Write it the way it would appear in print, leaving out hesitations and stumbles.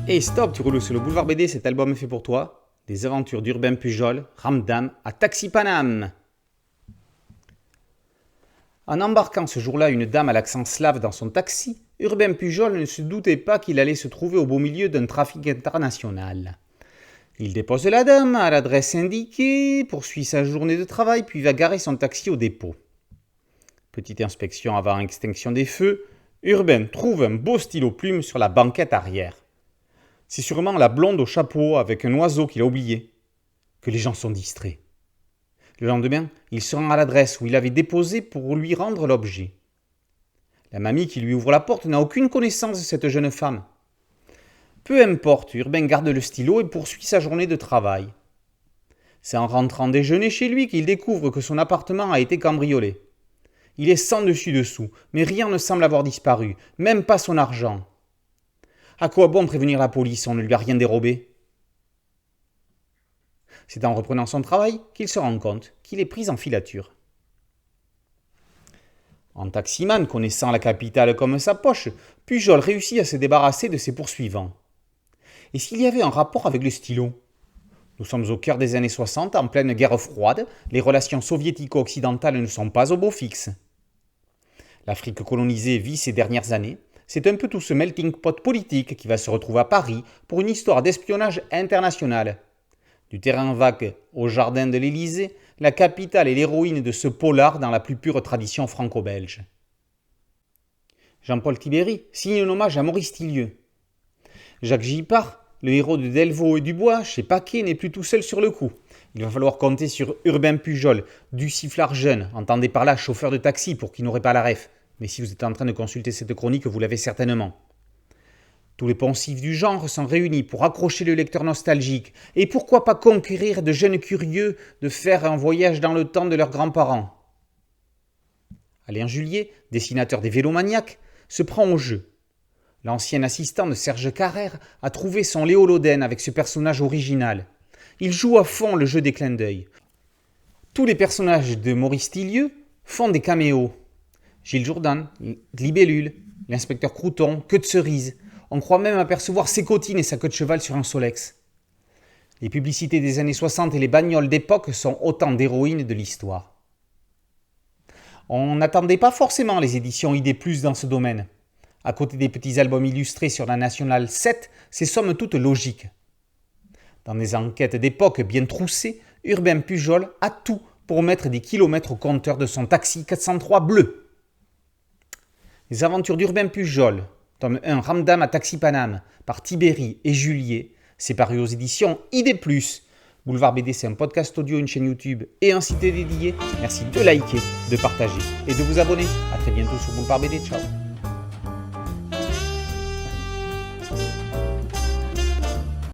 Hey stop, tu roules sur le boulevard BD, cet album est fait pour toi. Des aventures d'Urbain Pujol, Ramdam à Taxi Paname. En embarquant ce jour-là une dame à l'accent slave dans son taxi, Urbain Pujol ne se doutait pas qu'il allait se trouver au beau milieu d'un trafic international. Il dépose la dame à l'adresse indiquée, poursuit sa journée de travail, puis va garer son taxi au dépôt. Petite inspection avant extinction des feux, Urbain trouve un beau stylo plume sur la banquette arrière. C'est sûrement la blonde au chapeau avec un oiseau qu'il a oublié. Que les gens sont distraits. Le lendemain, il se rend à l'adresse où il avait déposé pour lui rendre l'objet. La mamie qui lui ouvre la porte n'a aucune connaissance de cette jeune femme. Peu importe, Urbain garde le stylo et poursuit sa journée de travail. C'est en rentrant déjeuner chez lui qu'il découvre que son appartement a été cambriolé. Il est sans dessus-dessous, mais rien ne semble avoir disparu, même pas son argent. À quoi bon prévenir la police, on ne lui a rien dérobé? C'est en reprenant son travail qu'il se rend compte qu'il est pris en filature. En taximan, connaissant la capitale comme sa poche, Pujol réussit à se débarrasser de ses poursuivants. Et s'il y avait un rapport avec le stylo? Nous sommes au cœur des années 60, en pleine guerre froide, les relations soviético-occidentales ne sont pas au beau fixe. L'Afrique colonisée vit ces dernières années. C'est un peu tout ce melting pot politique qui va se retrouver à Paris pour une histoire d'espionnage international. Du terrain vague au jardin de l'Élysée, la capitale est l'héroïne de ce polar dans la plus pure tradition franco-belge. Jean-Paul Tibéri signe un hommage à Maurice Tillieux. Jacques Gippard, le héros de Delvaux et Dubois, chez Paquet, n'est plus tout seul sur le coup. Il va falloir compter sur Urbain Pujol, du sifflard jeune, entendez par là chauffeur de taxi pour qui n'aurait pas la ref. Mais si vous êtes en train de consulter cette chronique, vous l'avez certainement. Tous les poncifs du genre sont réunis pour accrocher le lecteur nostalgique. Et pourquoi pas conquérir de jeunes curieux de faire un voyage dans le temps de leurs grands-parents? Alain Julier, dessinateur des Vélomaniaques, se prend au jeu. L'ancien assistant de Serge Carrère a trouvé son Léo Loden avec ce personnage original. Il joue à fond le jeu des clins d'œil. Tous les personnages de Maurice Tillieux font des caméos. Gilles Jourdan, Libellule, l'inspecteur Crouton, Queue de cerise. On croit même apercevoir ses cotines et sa queue de cheval sur un Solex. Les publicités des années 60 et les bagnoles d'époque sont autant d'héroïnes de l'histoire. On n'attendait pas forcément les éditions ID+, dans ce domaine. À côté des petits albums illustrés sur la Nationale 7, c'est somme toute logique. Dans des enquêtes d'époque bien troussées, Urbain Pujol a tout pour mettre des kilomètres au compteur de son taxi 403 bleu. Les aventures d'Urbain Pujol, tome 1, Ramdam à Taxi Paname, par Tibéri et Julier, c'est paru aux éditions ID+. Boulevard BD, c'est un podcast audio, une chaîne YouTube et un site dédié. Merci de liker, de partager et de vous abonner. A très bientôt sur Boulevard BD. Ciao.